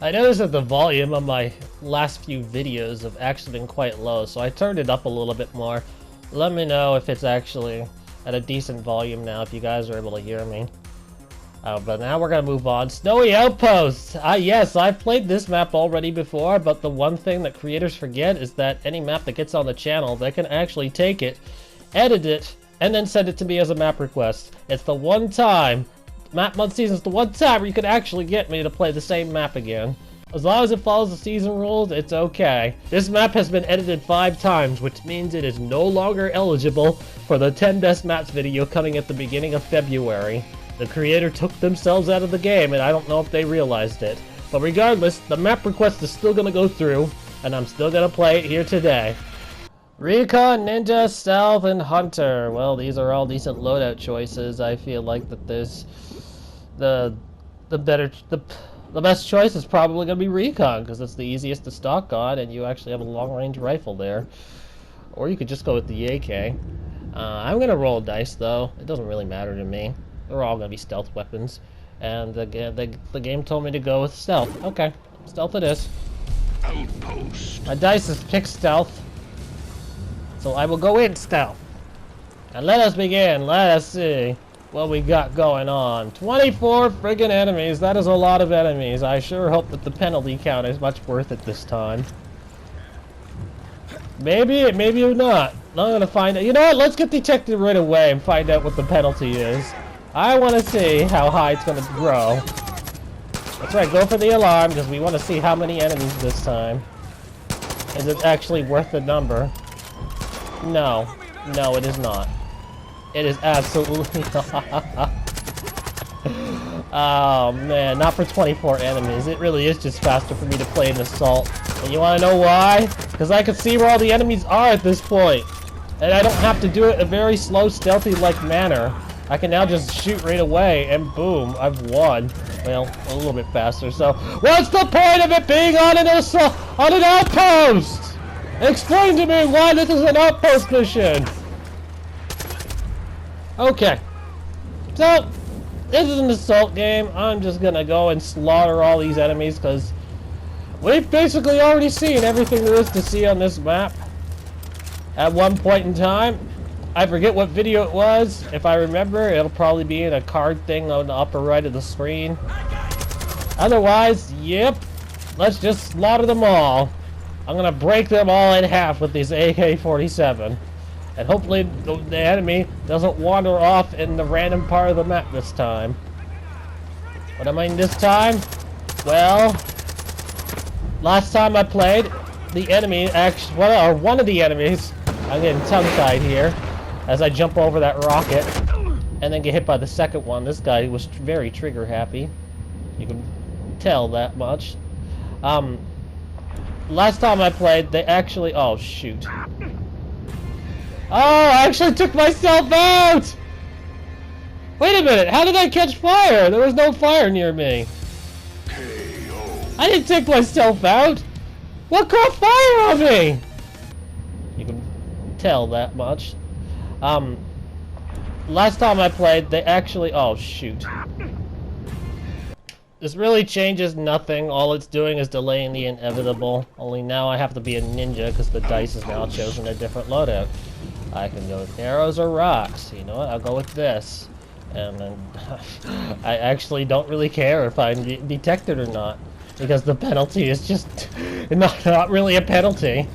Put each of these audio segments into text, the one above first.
I noticed that the volume of my last few videos have actually been quite low, so I turned it up a little bit more. Let me know if it's actually at a decent volume now, if you guys are able to hear me. But now we're gonna move on. Snowy Outpost! Yes, I've played this map already before, but the one thing that creators forget is that any map that gets on the channel, they can actually take it, edit it, and then send it to me as a map request. It's the one time, Map Month Season is the one time where you can actually get me to play the same map again. As long as it follows the season rules, it's okay. This map has been edited 5 times, which means it is no longer eligible for the 10 best maps video coming at the beginning of February. The creator took themselves out of the game, and I don't know if they realized it. But regardless, the map request is still gonna go through, and I'm still gonna play it here today. Recon, Ninja, Stealth, and Hunter. Well, these are all decent loadout choices. I feel like that there's the best choice is probably gonna be Recon, because it's the easiest to stock on, and you actually have a long-range rifle there. Or you could just go with the AK. I'm gonna roll dice though. It doesn't really matter to me. They're all gonna be stealth weapons, and the game told me to go with stealth. Okay, stealth it is. Outpost. My dice has picked stealth, so I will go in stealth. And let us begin. Let us see what we got going on. 24 friggin' enemies. That is a lot of enemies. I sure hope that the penalty count is much worth it this time. Maybe, maybe not. I'm gonna find out. You know what? Let's get detected right away and find out what the penalty is. I want to see how high it's gonna grow. That's right, go for the alarm, because we want to see how many enemies this time. Is it actually worth the number? No. No, it is not. It is absolutely not. Oh man, not for 24 enemies. It really is just faster for me to play an assault. And you want to know why? Because I can see where all the enemies are at this point. And I don't have to do it in a very slow, stealthy-like manner. I can now just shoot right away, and boom, I've won. Well, a little bit faster, so... What's the point of it being on an assault, on an outpost? Explain to me why this is an outpost mission! Okay. So, this is an assault game. I'm just gonna go and slaughter all these enemies, because we've basically already seen everything there is to see on this map. At one point in time. I forget what video it was. If I remember, it'll probably be in a card thing on the upper right of the screen. Otherwise, yep, let's just slaughter them all. I'm gonna break them all in half with this AK-47. And hopefully the enemy doesn't wander off in the random part of the map this time. What am I in this time? Well, last time I played, the enemy actually, well, or one of the enemies, I'm getting tongue-tied here, as I jump over that rocket and then get hit by the second one. This guy was very trigger happy. You can tell that much. Last time I played, they actually... Oh, shoot. Oh, I actually took myself out! Wait a minute, how did I catch fire? There was no fire near me. I didn't take myself out. What caught fire on me? You can tell that much. Last time I played, they actually... Oh, shoot. This really changes nothing. All it's doing is delaying the inevitable. Only now I have to be a ninja, because the dice has now chosen a different loadout. I can go with arrows or rocks. You know what? I'll go with this. And then... I actually don't really care if I'm detected or not, because the penalty is just... not really a penalty.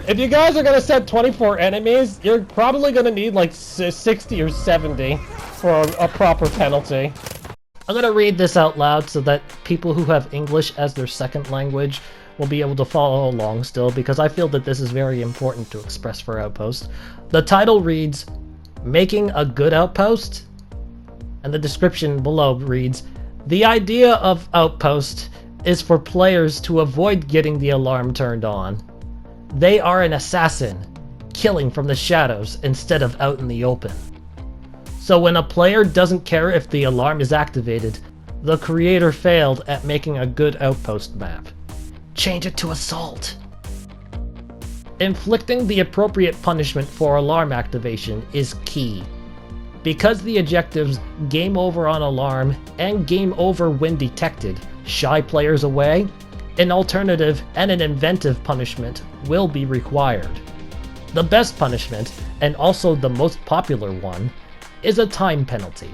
If you guys are gonna set 24 enemies, you're probably gonna need like 60 or 70 for a proper penalty. I'm gonna read this out loud so that people who have English as their second language will be able to follow along still, because I feel that this is very important to express for Outpost. The title reads, Making a Good Outpost? And the description below reads, The idea of Outpost is for players to avoid getting the alarm turned on. They are an assassin, killing from the shadows instead of out in the open. So when a player doesn't care if the alarm is activated, the creator failed at making a good Outpost map. Change it to Assault. Inflicting the appropriate punishment for alarm activation is key. Because the objectives game over on alarm and game over when detected shy players away, an alternative and an inventive punishment will be required. The best punishment, and also the most popular one, is a time penalty,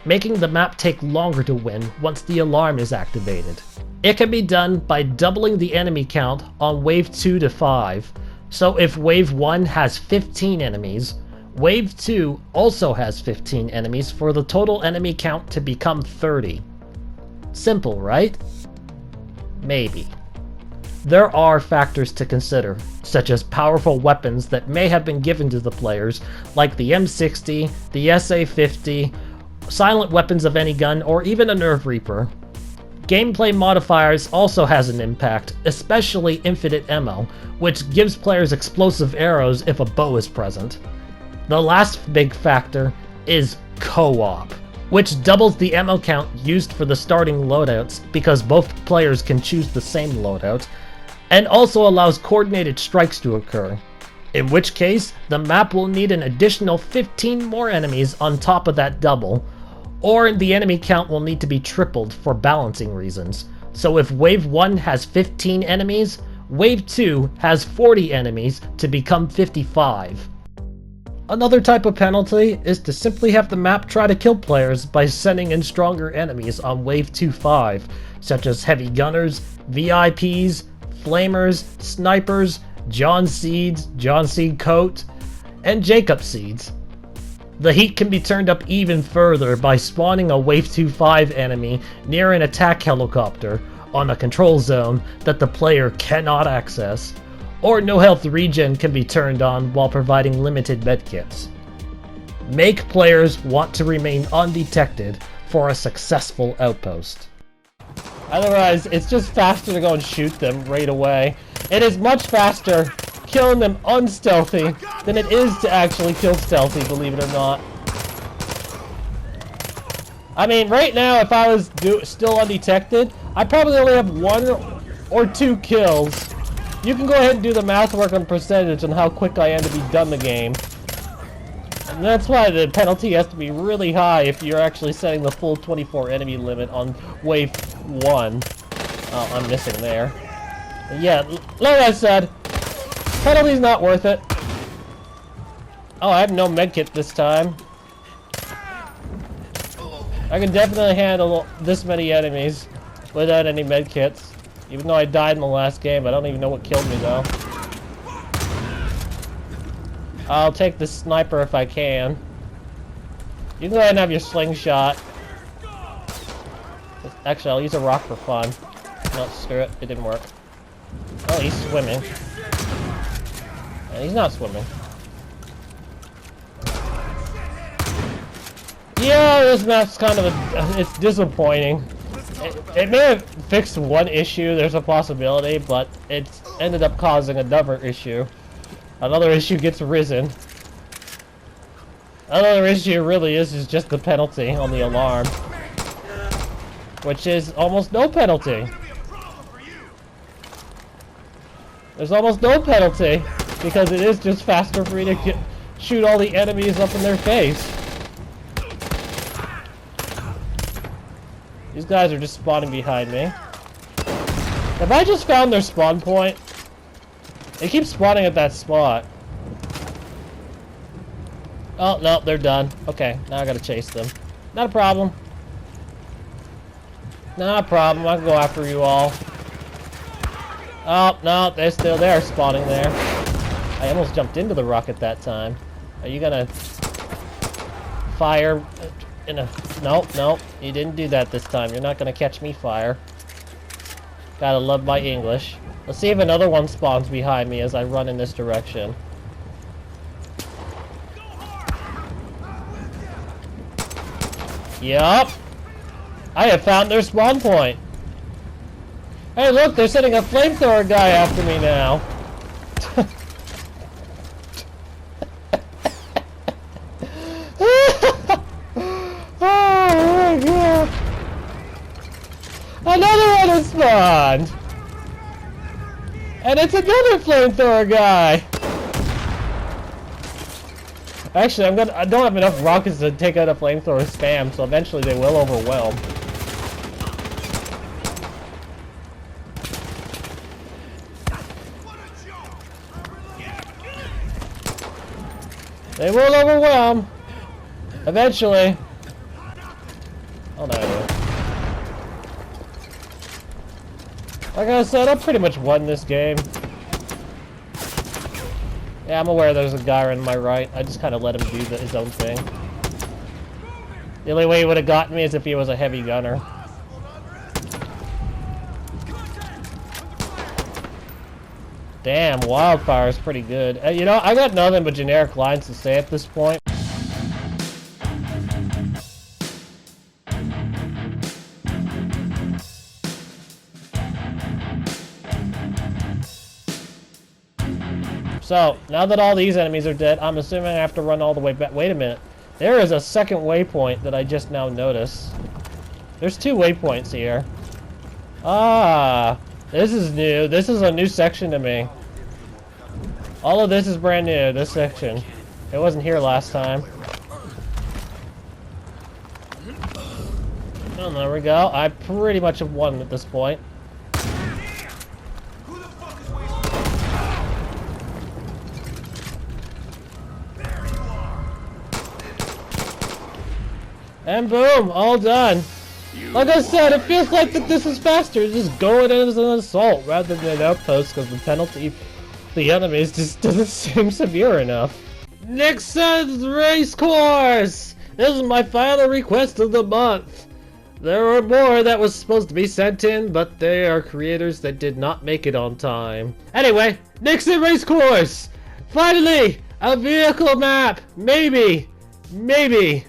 making the map take longer to win once the alarm is activated. It can be done by doubling the enemy count on Wave 2 to 5, so if Wave 1 has 15 enemies, Wave 2 also has 15 enemies for the total enemy count to become 30. Simple, right? Maybe. There are factors to consider, such as powerful weapons that may have been given to the players, like the M60, the SA-50, silent weapons of any gun, or even a Nerve Reaper. Gameplay modifiers also has an impact, especially infinite ammo, which gives players explosive arrows if a bow is present. The last big factor is co-op, which doubles the ammo count used for the starting loadouts because both players can choose the same loadout, and also allows coordinated strikes to occur, in which case the map will need an additional 15 more enemies on top of that double, or the enemy count will need to be tripled for balancing reasons. So if Wave 1 has 15 enemies, Wave 2 has 40 enemies to become 55. Another type of penalty is to simply have the map try to kill players by sending in stronger enemies on Wave 2-5, such as heavy gunners, VIPs, flamers, snipers, John Seeds, John Seed Coat, and Jacob Seeds. The heat can be turned up even further by spawning a Wave 2-5 enemy near an attack helicopter on a control zone that the player cannot access, or no health regen can be turned on while providing limited medkits. Make players want to remain undetected for a successful outpost. Otherwise, it's just faster to go and shoot them right away. It is much faster killing them unstealthy than it is to actually kill stealthy, believe it or not. I mean, right now, if I was still undetected, I probably only have 1 or 2 kills. You can go ahead and do the math work on percentage on how quick I am to be done the game. And that's why the penalty has to be really high if you're actually setting the full 24 enemy limit on Wave 1. Oh, I'm missing there. But yeah, like I said, penalty's not worth it. Oh, I have no medkit this time. I can definitely handle this many enemies without any medkits. Even though I died in the last game, I don't even know what killed me though. I'll take the sniper if I can. You can go ahead and have your slingshot. Actually, I'll use a rock for fun. No, screw it. It didn't work. Oh, he's swimming. And he's not swimming. Yeah, this map's kind of it's disappointing. It may have fixed one issue, there's a possibility, but it's ended up causing another issue. Another issue gets risen. Another issue really is just the penalty on the alarm. Which is almost no penalty. There's almost no penalty, because it is just faster for me to shoot all the enemies up in their face. These guys are just spawning behind me. Have I just found their spawn point? They keep spawning at that spot. Oh, no, they're done. Okay, now I gotta chase them. Not a problem. Not a problem, I can go after you all. Oh, no, they're still there, spawning there. I almost jumped into the rocket that time. Are you gonna fire in a... Nope, nope, you didn't do that this time. You're not gonna catch me fire. Gotta love my English. Let's see if another one spawns behind me as I run in this direction. Yup. I have found their spawn point. Hey, look, they're sending a flamethrower guy after me now. Oh my god. Another one has spawned. And it's another flamethrower guy. Actually, I don't have enough rockets to take out a flamethrower spam, so eventually they will overwhelm. They will overwhelm. Eventually. Oh no. Like I said, I pretty much won this game. Yeah, I'm aware there's a guy on my right. I just kind of let him do his own thing. The only way he would have gotten me is if he was a heavy gunner. Damn, wildfire is pretty good. You know, I got nothing but generic lines to say at this point. So, now that all these enemies are dead, I'm assuming I have to run all the way back. Wait a minute. There is a second waypoint that I just now noticed. There's 2 waypoints here. Ah, this is new. This is a new section to me. All of this is brand new, this section. It wasn't here last time. Oh, there we go. I pretty much have won at this point. And boom, all done. Like I said, it feels like that this is faster. Just going in as an assault rather than an outpost, because the penalty for the enemies just doesn't seem severe enough. Nixon's race course! This is my final request of the month. There were more that was supposed to be sent in, but they are creators that did not make it on time. Anyway, Nixon race course! Finally, a vehicle map! Maybe. Maybe.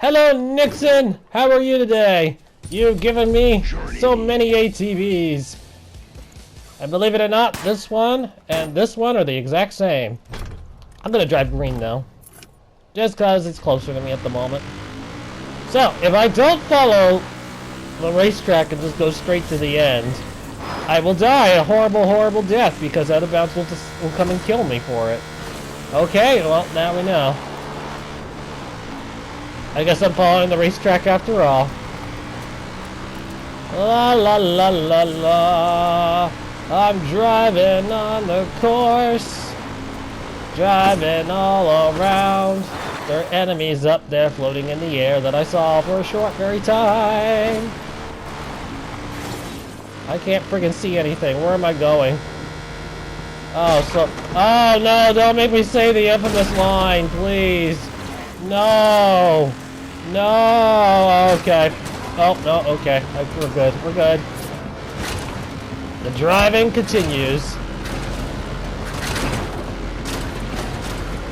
Hello, Nixon! How are you today? You've given me so many ATVs. And believe it or not, this one and this one are the exact same. I'm gonna drive green though. Just cause it's closer to me at the moment. So, if I don't follow the racetrack and just go straight to the end, I will die a horrible, horrible death because out of bounds will come and kill me for it. Okay, well, now we know. I guess I'm following the racetrack after all. La la la la la. I'm driving on the course. Driving all around. There are enemies up there floating in the air that I saw for a short very time. I can't friggin' see anything. Where am I going? Oh no, don't make me say the infamous line, please. No! No! Okay. Oh, no, okay. We're good. We're good. The driving continues.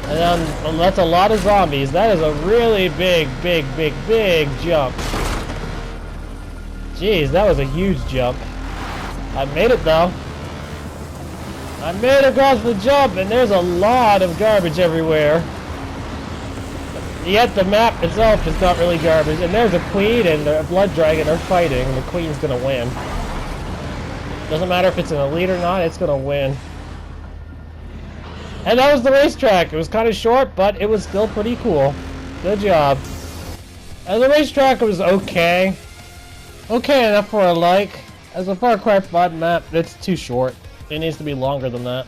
And that's a lot of zombies. That is a really big jump. Jeez, that was a huge jump. I made it, though. I made it across the jump, and there's a lot of garbage everywhere. Yet the map itself is not really garbage. And there's a queen and a blood dragon are fighting. The queen's gonna win. Doesn't matter if it's an elite or not, it's gonna win. And that was the racetrack. It was kind of short, but it was still pretty cool. Good job. And the racetrack was okay. Okay enough for a like. As a Far Cry 5 map, it's too short. It needs to be longer than that.